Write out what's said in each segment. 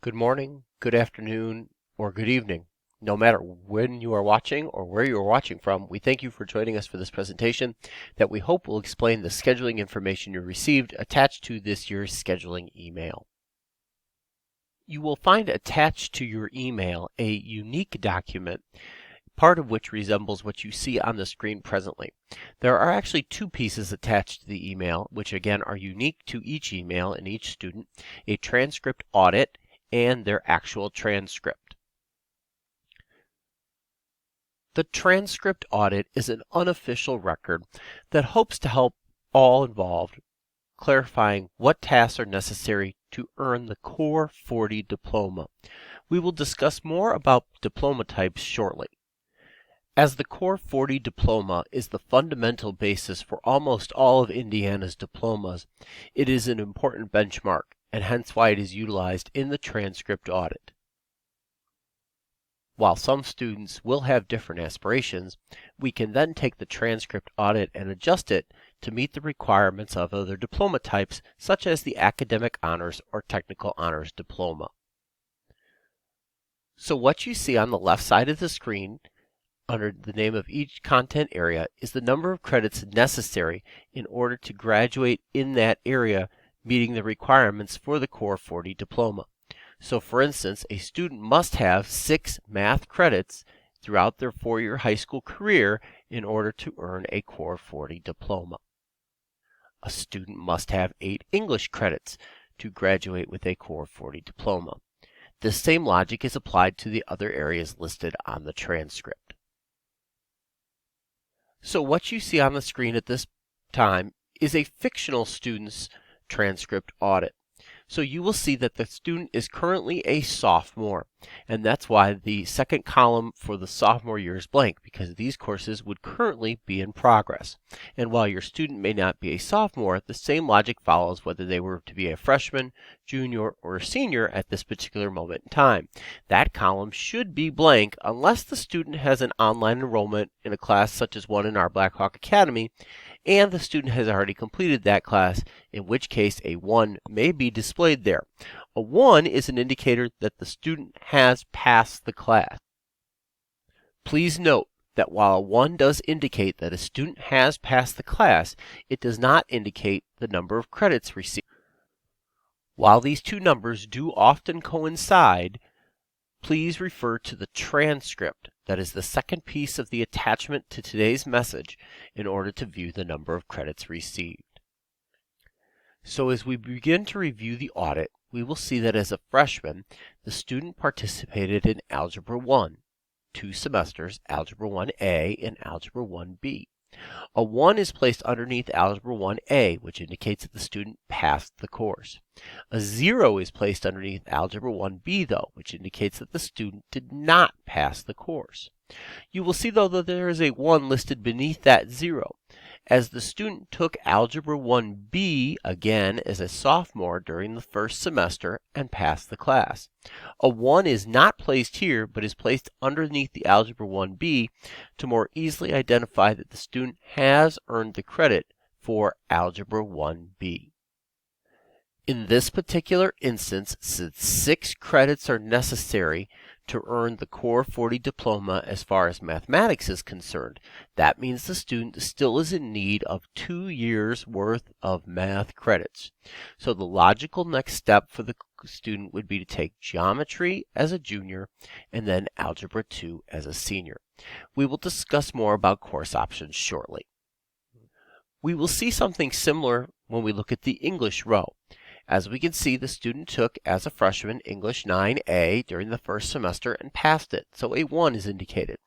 Good morning, good afternoon, or good evening. No matter when you are watching or where you are watching from, we thank you for joining us for this presentation that we hope will explain the scheduling information you received attached to this year's scheduling email. You will find attached to your email a unique document, part of which resembles what you see on the screen presently. There are actually two pieces attached to the email, which again are unique to each email and each student: a transcript audit and their actual transcript. The transcript audit is an unofficial record that hopes to help all involved, clarifying what tasks are necessary to earn the Core 40 diploma. We will discuss more about diploma types shortly. As the Core 40 diploma is the fundamental basis for almost all of Indiana's diplomas, it is an important benchmark, and hence why it is utilized in the transcript audit. While some students will have different aspirations, we can then take the transcript audit and adjust it to meet the requirements of other diploma types, such as the academic honors or technical honors diploma. So what you see on the left side of the screen under the name of each content area is the number of credits necessary in order to graduate in that area, meeting the requirements for the Core 40 diploma. So for instance, a student must have 6 math credits throughout their 4-year high school career in order to earn a Core 40 diploma. A student must have 8 English credits to graduate with a Core 40 diploma. This same logic is applied to the other areas listed on the transcript. So what you see on the screen at this time is a fictional student's transcript audit. So you will see that the student is currently a sophomore, and that's why the second column for the sophomore year is blank, because these courses would currently be in progress. And while your student may not be a sophomore, the same logic follows whether they were to be a freshman, junior, or a senior at this particular moment in time. That column should be blank unless the student has an online enrollment in a class such as one in our Black Hawk Academy, and the student has already completed that class, in which case a 1 may be displayed there. A 1 is an indicator that the student has passed the class. Please note that while a 1 does indicate that a student has passed the class, it does not indicate the number of credits received. While these two numbers do often coincide, please refer to the transcript, that is the second piece of the attachment to today's message, in order to view the number of credits received. So as we begin to review the audit, we will see that as a freshman, the student participated in Algebra 1, 2 semesters, Algebra 1A and Algebra 1B. A 1 is placed underneath Algebra 1A, which indicates that the student passed the course. A 0 is placed underneath Algebra 1B, though, which indicates that the student did not pass the course. You will see, though, that there is a 1 listed beneath that 0, as the student took Algebra 1B again as a sophomore during the first semester and passed the class. A 1 is not placed here, but is placed underneath the Algebra 1B to more easily identify that the student has earned the credit for Algebra 1B. In this particular instance, since 6 credits are necessary to earn the Core 40 diploma as far as mathematics is concerned, that means the student still is in need of 2 years worth of math credits. So the logical next step for the student would be to take geometry as a junior and then algebra 2 as a senior. We will discuss more about course options shortly. We will see something similar when we look at the English row. As we can see, the student took, as a freshman, English 9A during the first semester and passed it, so a 1 is indicated.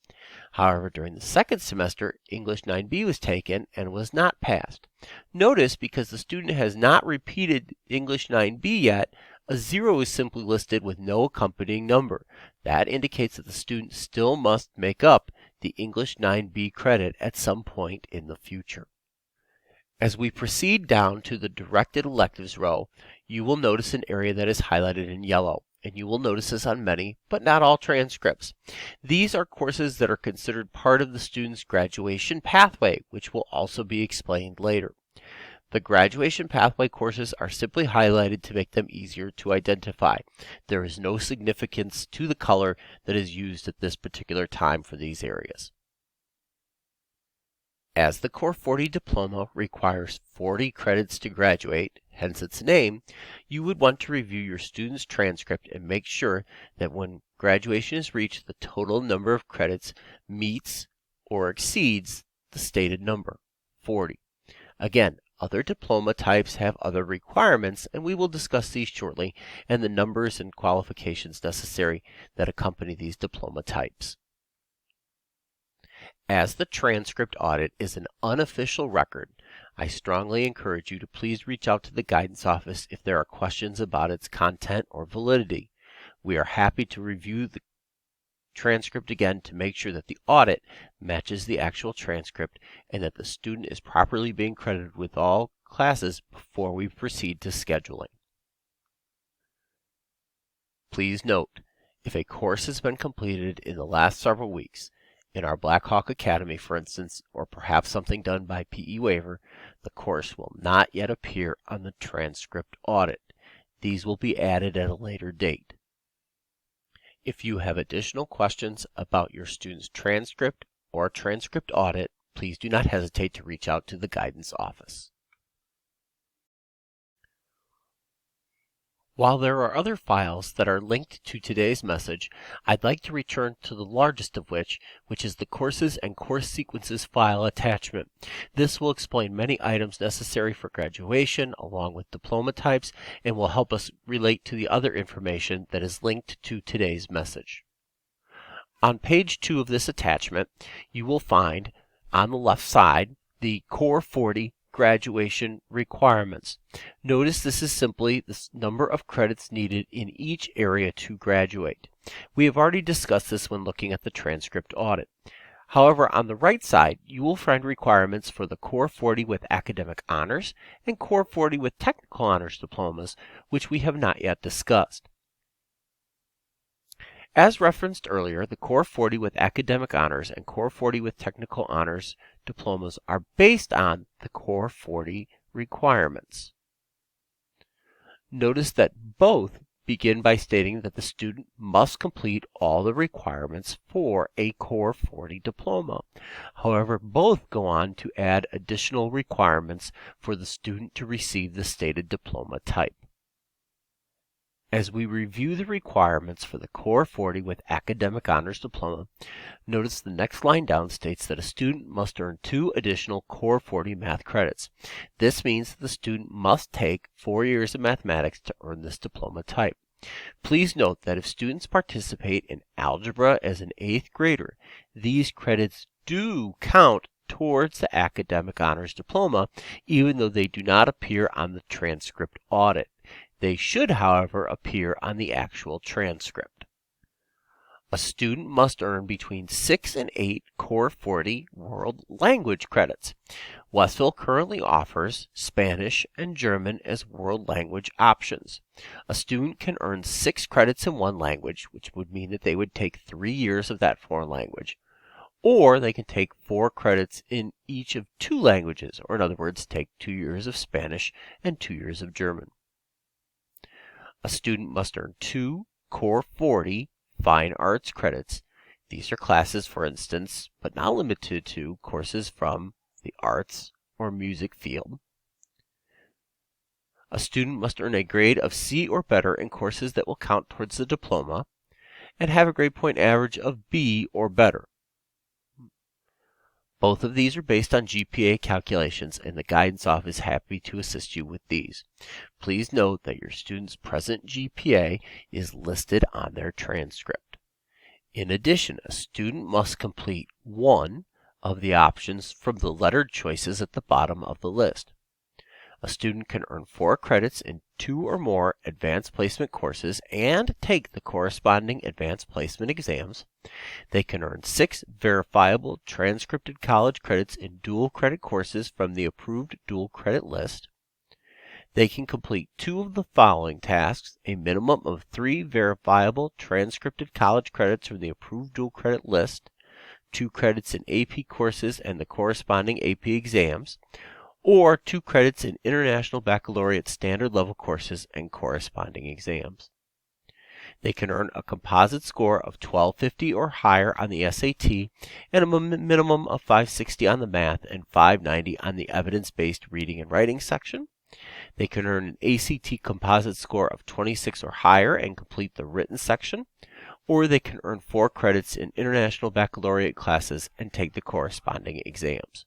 However, during the second semester, English 9B was taken and was not passed. Notice, because the student has not repeated English 9B yet, a 0 is simply listed with no accompanying number. That indicates that the student still must make up the English 9B credit at some point in the future. As we proceed down to the directed electives row, you will notice an area that is highlighted in yellow, and you will notice this on many, but not all transcripts. These are courses that are considered part of the student's graduation pathway, which will also be explained later. The graduation pathway courses are simply highlighted to make them easier to identify. There is no significance to the color that is used at this particular time for these areas. As the Core 40 diploma requires 40 credits to graduate, hence its name, you would want to review your student's transcript and make sure that when graduation is reached, the total number of credits meets or exceeds the stated number, 40. Again, other diploma types have other requirements, and we will discuss these shortly, and the numbers and qualifications necessary that accompany these diploma types. As the transcript audit is an unofficial record, I strongly encourage you to please reach out to the guidance office if there are questions about its content or validity. We are happy to review the transcript again to make sure that the audit matches the actual transcript and that the student is properly being credited with all classes before we proceed to scheduling. Please note, if a course has been completed in the last several weeks, in our Black Hawk Academy, for instance, or perhaps something done by PE waiver, the course will not yet appear on the transcript audit. These will be added at a later date. If you have additional questions about your student's transcript or transcript audit, please do not hesitate to reach out to the guidance office. While there are other files that are linked to today's message, I'd like to return to the largest of which is the Courses and Course Sequences file attachment. This will explain many items necessary for graduation along with diploma types and will help us relate to the other information that is linked to today's message. On page 2 of this attachment, you will find on the left side the Core 40 graduation requirements. Notice this is simply the number of credits needed in each area to graduate. We have already discussed this when looking at the transcript audit. However, on the right side, you will find requirements for the Core 40 with academic honors and Core 40 with technical honors diplomas, which we have not yet discussed. As referenced earlier, the Core 40 with academic honors and Core 40 with technical honors diplomas are based on the Core 40 requirements. Notice that both begin by stating that the student must complete all the requirements for a Core 40 diploma. However, both go on to add additional requirements for the student to receive the stated diploma type. As we review the requirements for the Core 40 with academic honors diploma, notice the next line down states that a student must earn 2 additional Core 40 math credits. This means that the student must take 4 years of mathematics to earn this diploma type. Please note that if students participate in algebra as an 8th grader, these credits do count towards the academic honors diploma, even though they do not appear on the transcript audit. They should, however, appear on the actual transcript. A student must earn between 6 and 8 Core 40 World Language credits. Westville currently offers Spanish and German as world language options. A student can earn 6 credits in one language, which would mean that they would take 3 years of that foreign language. Or they can take 4 credits in each of 2 languages, or in other words, take 2 years of Spanish and 2 years of German. A student must earn 2 Core 40 Fine Arts credits. These are classes, for instance, but not limited to, courses from the arts or music field. A student must earn a grade of C or better in courses that will count towards the diploma, and have a grade point average of B or better. Both of these are based on GPA calculations, and the guidance office is happy to assist you with these. Please note that your student's present GPA is listed on their transcript. In addition, a student must complete one of the options from the lettered choices at the bottom of the list. A student can earn 4 credits in 2 or more advanced placement courses and take the corresponding advanced placement exams. They can earn 6 verifiable transcripted college credits in dual credit courses from the approved dual credit list. They can complete 2 of the following tasks: a minimum of 3 verifiable transcripted college credits from the approved dual credit list, 2 credits in AP courses and the corresponding AP exams, or 2 credits in International Baccalaureate standard level courses and corresponding exams. They can earn a composite score of 1250 or higher on the SAT and a minimum of 560 on the math and 590 on the evidence-based reading and writing section. They can earn an ACT composite score of 26 or higher and complete the written section, or they can earn 4 credits in International Baccalaureate classes and take the corresponding exams.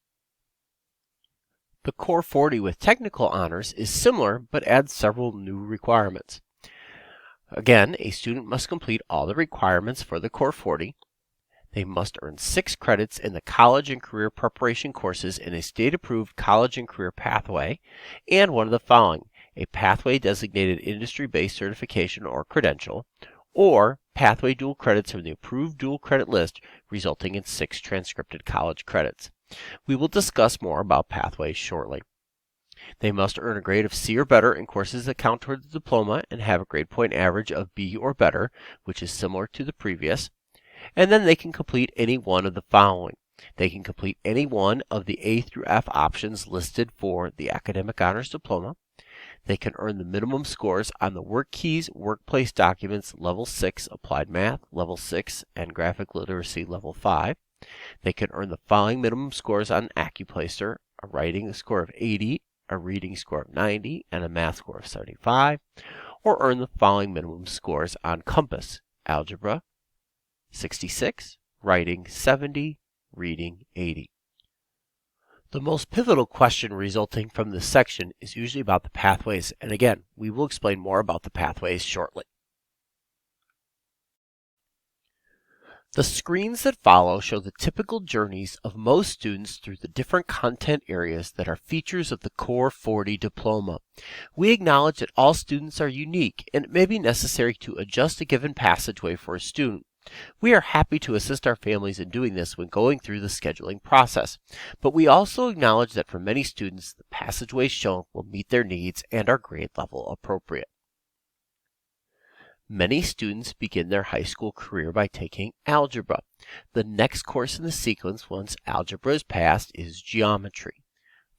The Core 40 with technical honors is similar but adds several new requirements. Again, a student must complete all the requirements for the Core 40. They must earn 6 credits in the college and career preparation courses in a state-approved college and career pathway, and one of the following: a pathway-designated industry-based certification or credential, or pathway dual credits from the approved dual credit list, resulting in 6 transcripted college credits. We will discuss more about pathways shortly. They must earn a grade of C or better in courses that count toward the diploma and have a grade point average of B or better, which is similar to the previous. And then they can complete any one of the following. They can complete any one of the A through F options listed for the Academic Honors Diploma. They can earn the minimum scores on the Work Keys Workplace Documents Level 6 Applied Math, Level 6, and Graphic Literacy Level 5. They can earn the following minimum scores on AccuPlacer: a writing score of 80, a reading score of 90, and a math score of 75, or earn the following minimum scores on Compass: Algebra 66, writing 70, reading 80. The most pivotal question resulting from this section is usually about the pathways, and again, we will explain more about the pathways shortly. The screens that follow show the typical journeys of most students through the different content areas that are features of the Core 40 diploma. We acknowledge that all students are unique, and it may be necessary to adjust a given passageway for a student. We are happy to assist our families in doing this when going through the scheduling process, but we also acknowledge that for many students, the passageways shown will meet their needs and are grade level appropriate. Many students begin their high school career by taking algebra. The next course in the sequence once algebra is passed is geometry,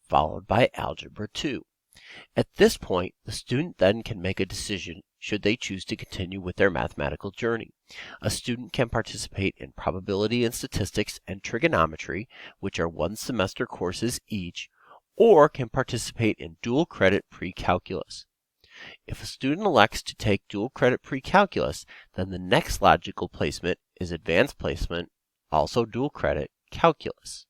followed by algebra 2. At this point, the student then can make a decision should they choose to continue with their mathematical journey. A student can participate in probability and statistics and trigonometry, which are 1-semester courses each, or can participate in dual credit pre-calculus. If a student elects to take dual credit pre-calculus, then the next logical placement is advanced placement, also dual credit calculus.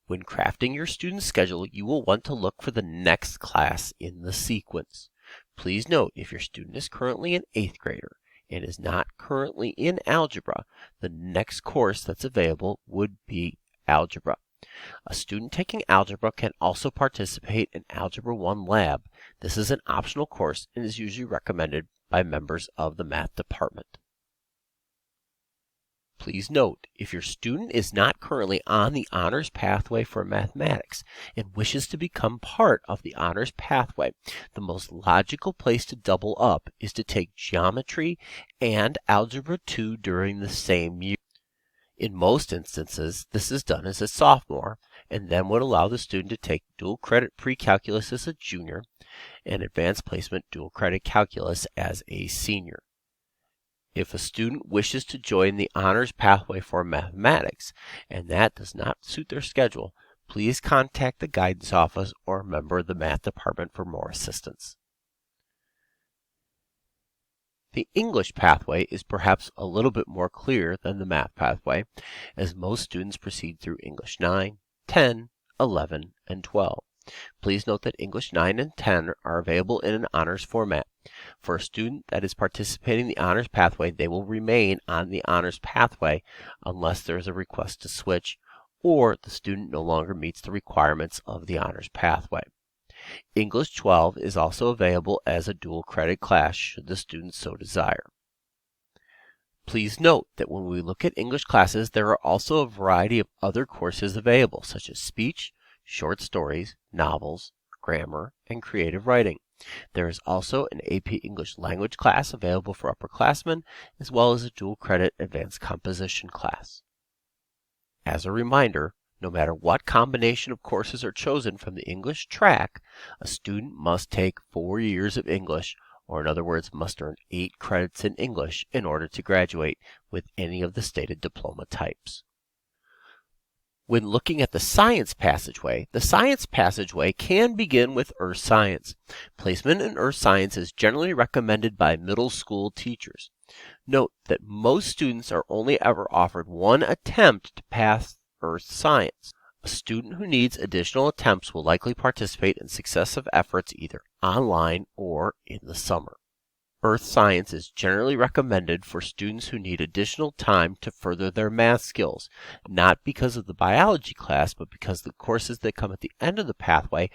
When crafting your student schedule, you will want to look for the next class in the sequence. Please note, if your student is currently an 8th grader and is not currently in algebra, the next course that's available would be algebra. A student taking algebra can also participate in Algebra 1 Lab. This is an optional course and is usually recommended by members of the math department. Please note, if your student is not currently on the honors pathway for mathematics and wishes to become part of the honors pathway, the most logical place to double up is to take geometry and algebra 2 during the same year. In most instances, this is done as a sophomore, and then would allow the student to take dual credit pre-calculus as a junior and advanced placement dual credit calculus as a senior. If a student wishes to join the honors pathway for mathematics and that does not suit their schedule, please contact the guidance office or a member of the math department for more assistance. The English pathway is perhaps a little bit more clear than the math pathway, as most students proceed through English 9, 10, 11, and 12. Please note that English 9 and 10 are available in an honors format. For a student that is participating in the honors pathway, they will remain on the honors pathway unless there is a request to switch or the student no longer meets the requirements of the honors pathway. English 12 is also available as a dual credit class should the student so desire. Please note that when we look at English classes, there are also a variety of other courses available, such as speech, short stories, novels, grammar, and creative writing. There is also an AP English language class available for upperclassmen, as well as a dual credit advanced composition class. As a reminder, no matter what combination of courses are chosen from the English track, a student must take 4 years of English, or in other words, must earn 8 credits in English in order to graduate with any of the stated diploma types. When looking at the science passageway can begin with earth science. Placement in earth science is generally recommended by middle school teachers. Note that most students are only ever offered one attempt to pass earth science. A student who needs additional attempts will likely participate in successive efforts either online or in the summer. Earth science is generally recommended for students who need additional time to further their math skills, not because of the biology class, but because the courses that come at the end of the pathway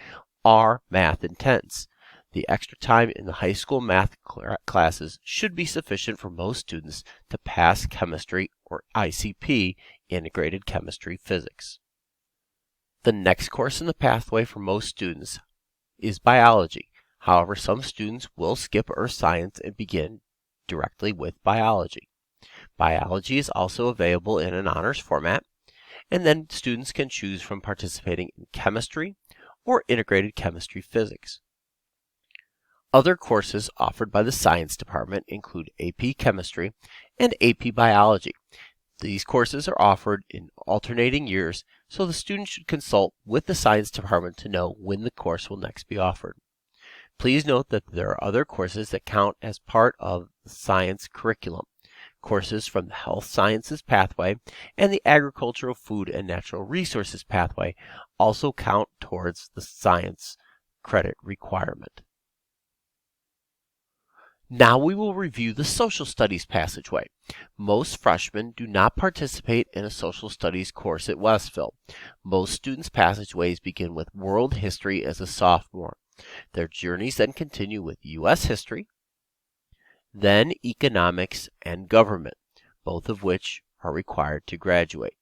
are math intense. The extra time in the high school math classes should be sufficient for most students to pass chemistry or ICP, integrated chemistry physics. The next course in the pathway for most students is biology. However, some students will skip earth science and begin directly with biology. Biology is also available in an honors format, and then students can choose from participating in chemistry or integrated chemistry physics. Other courses offered by the science department include AP Chemistry and AP Biology. These courses are offered in alternating years, so the student should consult with the science department to know when the course will next be offered. Please note that there are other courses that count as part of the science curriculum. Courses from the health sciences pathway and the agricultural, food, and natural resources pathway also count towards the science credit requirement. Now we will review the social studies passageway. Most freshmen do not participate in a social studies course at Westville. Most students' passageways begin with world history as a sophomore. Their journeys then continue with U.S. history, then economics and government, both of which are required to graduate.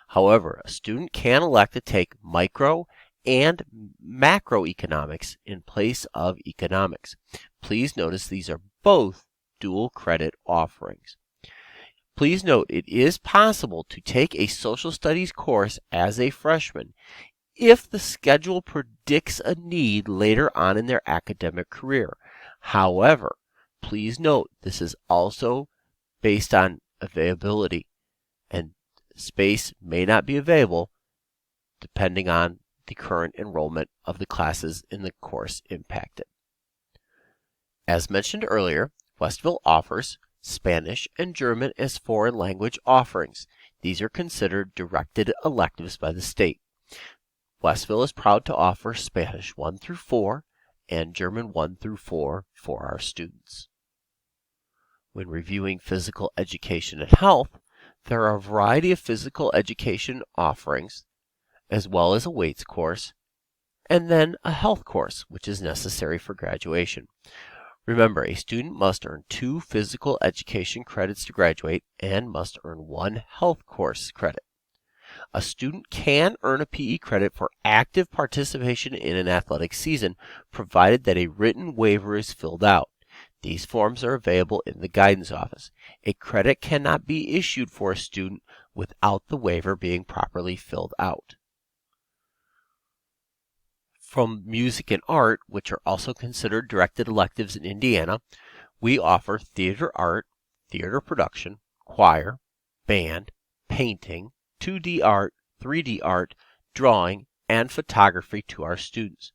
However, a student can elect to take micro and macroeconomics in place of economics. Please notice these are both dual credit offerings. Please note it is possible to take a social studies course as a freshman if the schedule predicts a need later on in their academic career. However, please note this is also based on availability, and space may not be available depending on the current enrollment of the classes in the course impacted. As mentioned earlier, Westville offers Spanish and German as foreign language offerings. These are considered directed electives by the state. Westville is proud to offer Spanish 1 through 4 and German 1 through 4 for our students. When reviewing physical education and health, there are a variety of physical education offerings, as well as a weights course, and then a health course, which is necessary for graduation. Remember, a student must earn 2 physical education credits to graduate and must earn 1 health course credit. A student can earn a PE credit for active participation in an athletic season, provided that a written waiver is filled out. These forms are available in the guidance office. A credit cannot be issued for a student without the waiver being properly filled out. From music and art, which are also considered directed electives in Indiana, we offer theater art, theater production, choir, band, painting, 2D art, 3D art, drawing, and photography to our students.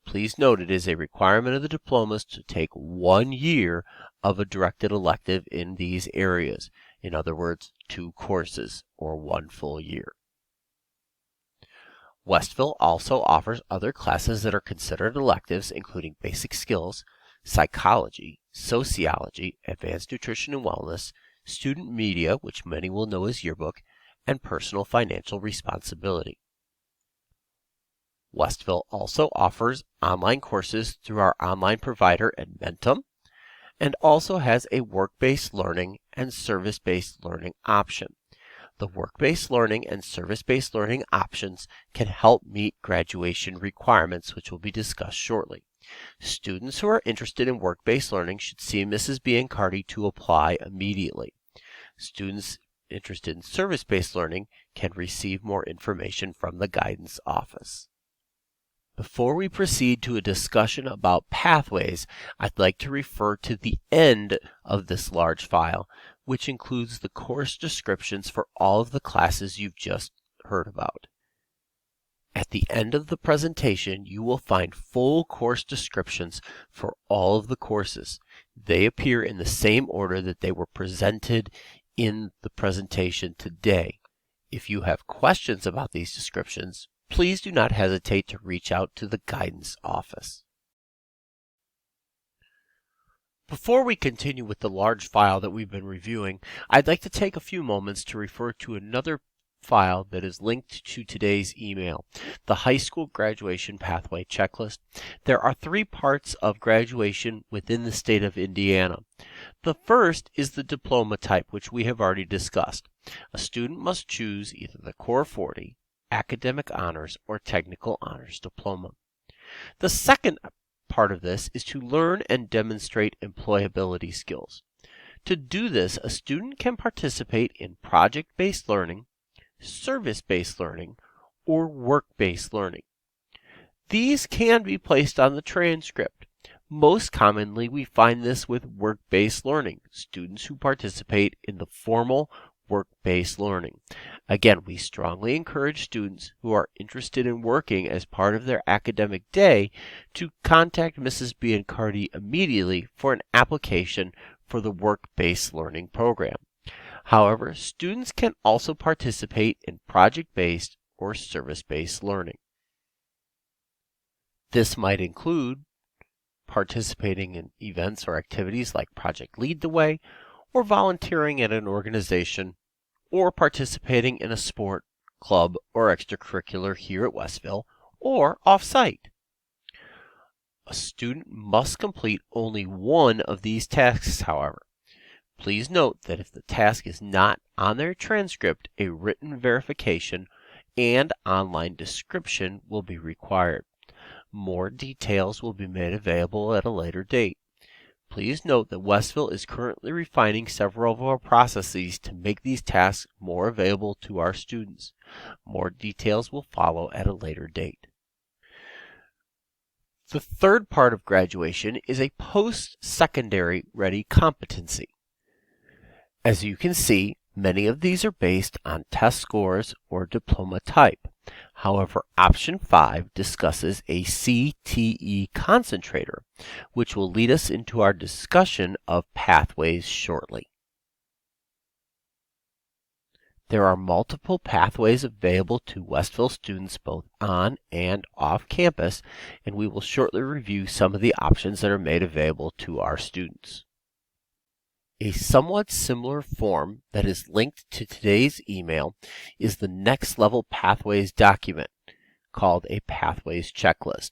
Please note it is a requirement of the diplomas to take 1 year of a directed elective in these areas. In other words, 2 courses or 1 full year. Westville also offers other classes that are considered electives, including basic skills, psychology, sociology, advanced nutrition and wellness, student media, which many will know as yearbook, and personal financial responsibility. Westville also offers online courses through our online provider Edmentum, and also has a work-based learning and service-based learning option. The work-based learning and service-based learning options can help meet graduation requirements, which will be discussed shortly. Students who are interested in work-based learning should see Mrs. Biancardi to apply immediately. Students interested in service-based learning can receive more information from the guidance office. Before we proceed to a discussion about pathways, I'd like to refer to the end of this large file, which includes the course descriptions for all of the classes you've just heard about. At the end of the presentation, you will find full course descriptions for all of the courses. They appear in the same order that they were presented in the presentation today. If you have questions about these descriptions, please do not hesitate to reach out to the guidance office. Before we continue with the large file that we've been reviewing, I'd like to take a few moments to refer to another file that is linked to today's email, the high school graduation pathway checklist. There are 3 parts of graduation within the state of Indiana. The first is the diploma type, which we have already discussed. A student must choose either the Core 40, Academic Honors, or Technical Honors diploma. The second part of this is to learn and demonstrate employability skills. To do this, a student can participate in project-based learning, service-based learning, or work-based learning. These can be placed on the transcript. Most commonly, we find this with work-based learning, students who participate in the formal work-based learning. Again, we strongly encourage students who are interested in working as part of their academic day to contact Mrs. Biancardi immediately for an application for the work-based learning program. However, students can also participate in project-based or service-based learning. This might include participating in events or activities like Project Lead the Way, or volunteering at an organization, or participating in a sport, club, or extracurricular here at Westville, or off-site. A student must complete only one of these tasks, however. Please note that if the task is not on their transcript, a written verification and online description will be required. More details will be made available at a later date. Please note that Westville is currently refining several of our processes to make these tasks more available to our students. More details will follow at a later date. The third part of graduation is a post-secondary ready competency. As you can see, many of these are based on test scores or diploma type. However, option 5 discusses a CTE concentrator, which will lead us into our discussion of pathways shortly. There are multiple pathways available to Westville students both on and off campus, and we will shortly review some of the options that are made available to our students. A somewhat similar form that is linked to today's email is the Next Level Pathways document called a Pathways Checklist.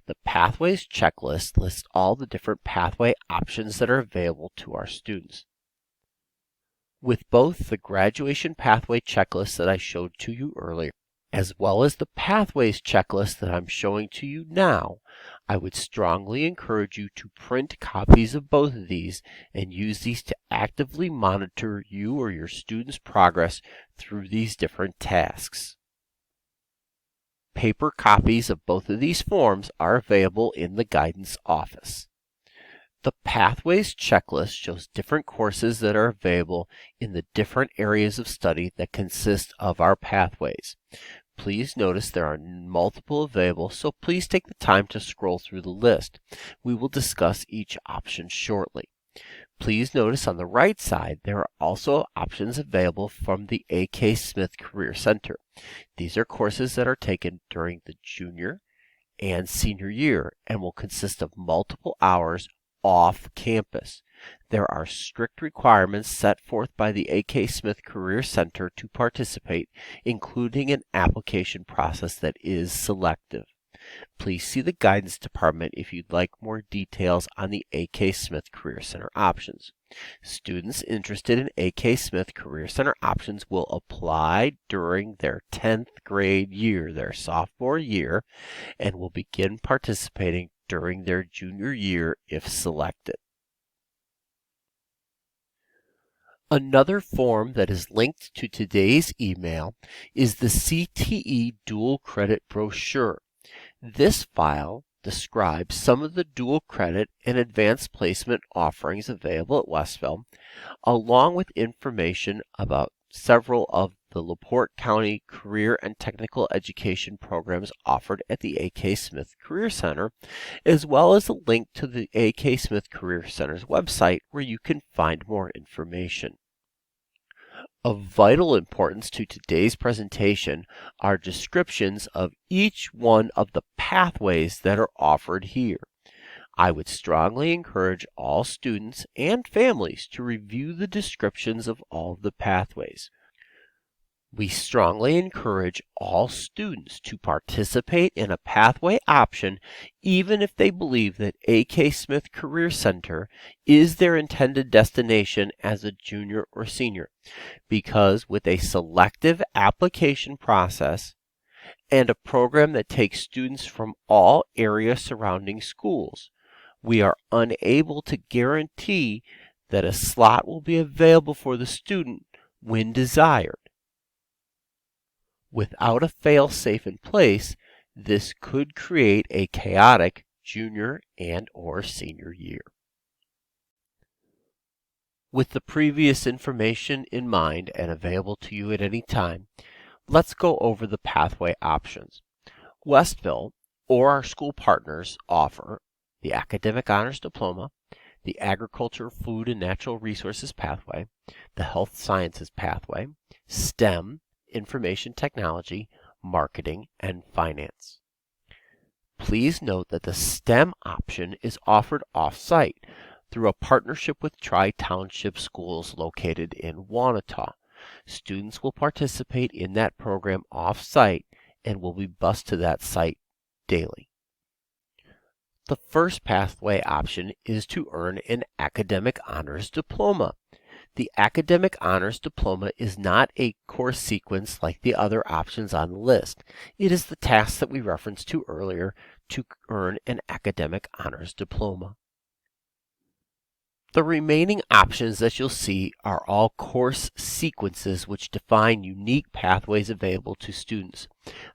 The Pathways Checklist lists all the different pathway options that are available to our students. With both the Graduation Pathway Checklist that I showed to you earlier, as well as the Pathways Checklist that I'm showing to you now, I would strongly encourage you to print copies of both of these and use these to actively monitor you or your students' progress through these different tasks. Paper copies of both of these forms are available in the guidance office. The Pathways Checklist shows different courses that are available in the different areas of study that consist of our pathways. Please notice there are multiple available, so please take the time to scroll through the list. We will discuss each option shortly. Please notice on the right side there are also options available from the A.K. Smith Career Center. These are courses that are taken during the junior and senior year and will consist of multiple hours off campus. There are strict requirements set forth by the A.K. Smith Career Center to participate, including an application process that is selective. Please see the guidance department if you'd like more details on the A.K. Smith Career Center options. Students interested in A.K. Smith Career Center options will apply during their 10th grade year, their sophomore year, and will begin participating during their junior year if selected. Another form that is linked to today's email is the CTE Dual Credit Brochure. This file describes some of the dual credit and advanced placement offerings available at Westville, along with information about several of the LaPorte County career and technical education programs offered at the A.K. Smith Career Center, as well as a link to the A.K. Smith Career Center's website where you can find more information. Of vital importance to today's presentation are descriptions of each one of the pathways that are offered here. I would strongly encourage all students and families to review the descriptions of all of the pathways. We strongly encourage all students to participate in a pathway option even if they believe that A.K. Smith Career Center is their intended destination as a junior or senior, because with a selective application process and a program that takes students from all area surrounding schools, we are unable to guarantee that a slot will be available for the student when desired. Without a fail-safe in place, this could create a chaotic junior and/or senior year. With the previous information in mind and available to you at any time, let's go over the pathway options. Westville or our school partners offer the Academic Honors Diploma, the Agriculture, Food, and Natural Resources pathway, the Health Sciences pathway, STEM, Information Technology, Marketing, and Finance. Please note that the STEM option is offered off-site through a partnership with Tri-Township Schools located in Wanata. Students will participate in that program off-site and will be bused to that site daily. The first pathway option is to earn an Academic Honors Diploma. The Academic Honors Diploma is not a course sequence like the other options on the list. It is the task that we referenced to earlier to earn an Academic Honors Diploma. The remaining options that you'll see are all course sequences which define unique pathways available to students.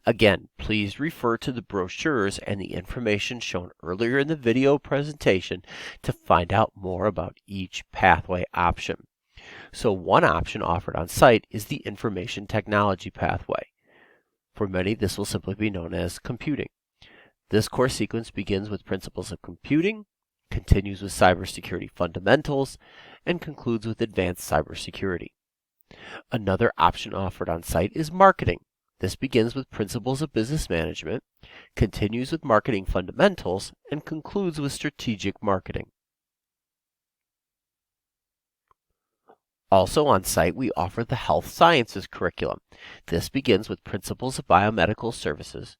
Again, please refer to the brochures and the information shown earlier in the video presentation to find out more about each pathway option. So one option offered on site is the Information Technology pathway. For many, this will simply be known as computing. This course sequence begins with Principles of Computing, continues with Cybersecurity Fundamentals, and concludes with Advanced Cybersecurity. Another option offered on site is Marketing. This begins with Principles of Business Management, continues with Marketing Fundamentals, and concludes with Strategic Marketing. Also on site, we offer the Health Sciences curriculum. This begins with Principles of Biomedical Services,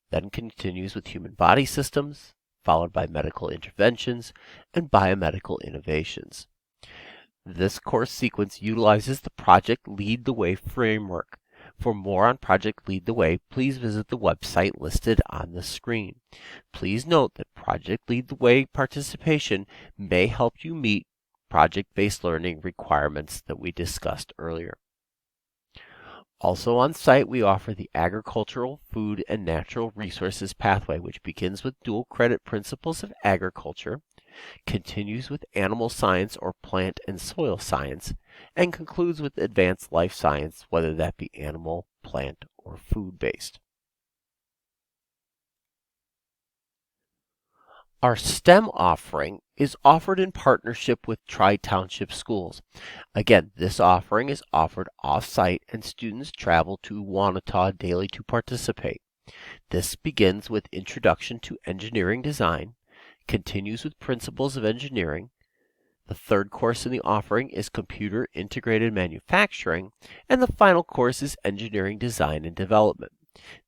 then continues with Human Body Systems, followed by Medical Interventions and Biomedical Innovations. This course sequence utilizes the Project Lead the Way framework. For more on Project Lead the Way, please visit the website listed on the screen. Please note that Project Lead the Way participation may help you meet project-based learning requirements that we discussed earlier. Also on site, we offer the Agricultural, Food, and Natural Resources pathway, which begins with dual credit Principles of Agriculture, continues with Animal Science or Plant and Soil Science, and concludes with Advanced Life Science, whether that be animal, plant, or food-based. Our STEM offering is offered in partnership with Tri-Township Schools. Again, this offering is offered off-site and students travel to Wanata daily to participate. This begins with Introduction to Engineering Design, continues with Principles of Engineering. The third course in the offering is Computer Integrated Manufacturing, and the final course is Engineering Design and Development.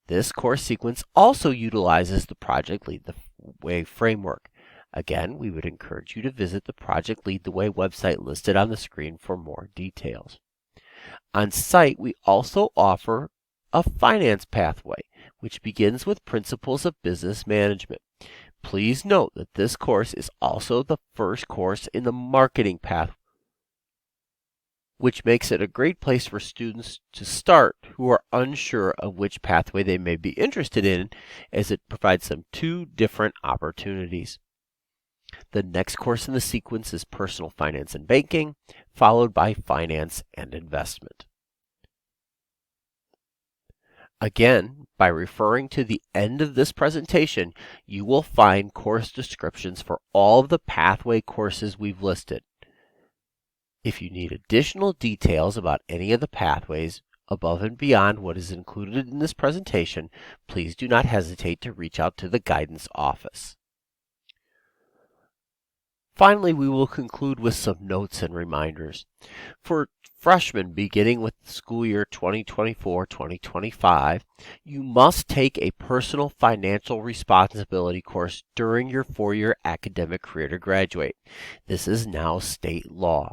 This course sequence also utilizes the Project Lead the Way framework. Again, we would encourage you to visit the Project Lead the Way website listed on the screen for more details. On site, we also offer a finance pathway, which begins with Principles of Business Management. Please note that this course is also the first course in the marketing pathway. which makes it a great place for students to start who are unsure of which pathway they may be interested in, as it provides them two different opportunities. The next course in the sequence is Personal Finance and Banking, followed by Finance and Investment. Again, by referring to the end of this presentation, you will find course descriptions for all of the pathway courses we've listed. If you need additional details about any of the pathways above and beyond what is included in this presentation, please do not hesitate to reach out to the guidance office. Finally, we will conclude with some notes and reminders. For freshmen beginning with the school year 2024-2025, you must take a personal financial responsibility course during your four-year academic career to graduate. This is now state law.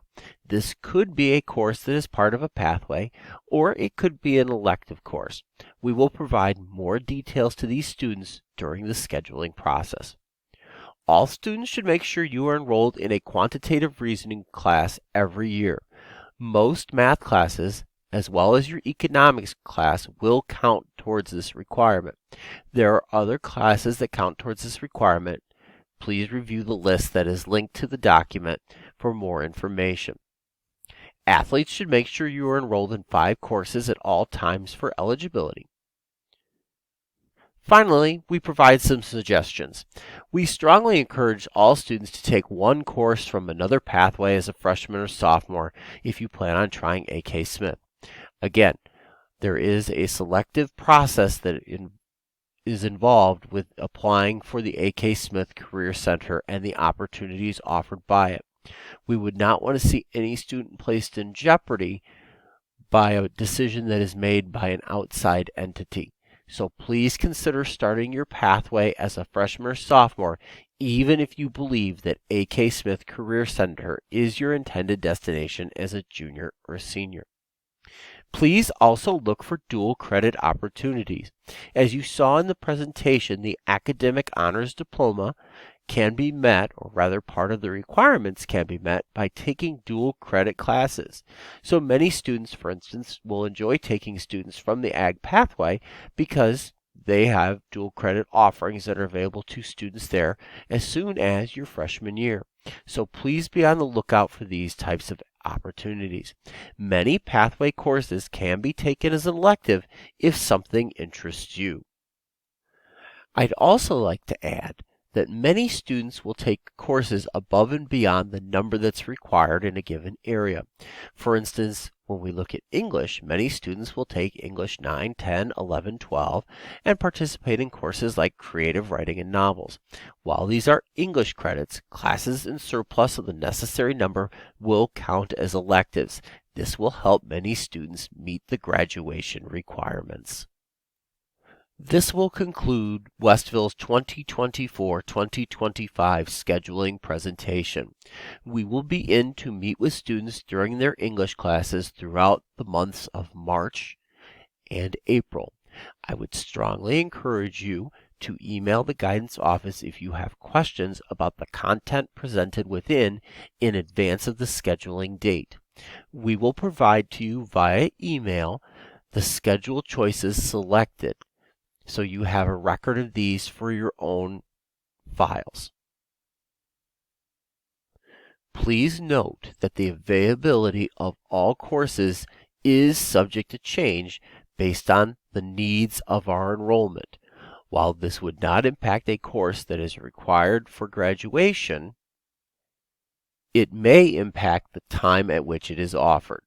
This could be a course that is part of a pathway, or it could be an elective course. We will provide more details to these students during the scheduling process. All students should make sure you are enrolled in a quantitative reasoning class every year. Most math classes, as well as your economics class, will count towards this requirement. There are other classes that count towards this requirement. Please review the list that is linked to the document for more information. Athletes should make sure you are enrolled in 5 courses at all times for eligibility. Finally, we provide some suggestions. We strongly encourage all students to take one course from another pathway as a freshman or sophomore if you plan on trying AK Smith. Again, there is a selective process that is involved with applying for the AK Smith Career Center and the opportunities offered by it. We would not want to see any student placed in jeopardy by a decision that is made by an outside entity. So please consider starting your pathway as a freshman or sophomore, even if you believe that AK Smith Career Center is your intended destination as a junior or senior. Please also look for dual credit opportunities. As you saw in the presentation, the Academic Honors Diploma can be met, or rather part of the requirements can be met, by taking dual credit classes. So many students, for instance, will enjoy taking students from the Ag pathway because they have dual credit offerings that are available to students there as soon as your freshman year. So please be on the lookout for these types of opportunities. Many pathway courses can be taken as an elective if something interests you. I'd also like to add that many students will take courses above and beyond the number that's required in a given area. For instance, when we look at English, many students will take English 9, 10, 11, 12, and participate in courses like creative writing and novels. While these are English credits, classes in surplus of the necessary number will count as electives. This will help many students meet the graduation requirements. This will conclude Westville's 2024-2025 scheduling presentation. We will be in to meet with students during their English classes throughout the months of March and April. I would strongly encourage you to email the guidance office if you have questions about the content presented within in advance of the scheduling date. We will provide to you via email the schedule choices selected, so you have a record of these for your own files. Please note that the availability of all courses is subject to change based on the needs of our enrollment. While this would not impact a course that is required for graduation, it may impact the time at which it is offered.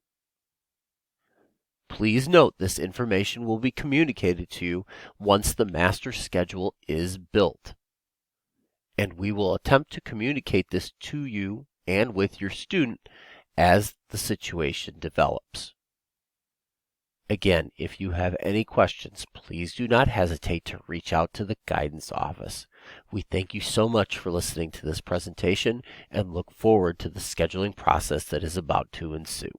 Please note this information will be communicated to you once the master schedule is built, and we will attempt to communicate this to you and with your student as the situation develops. Again, if you have any questions, please do not hesitate to reach out to the guidance office. We thank you so much for listening to this presentation and look forward to the scheduling process that is about to ensue.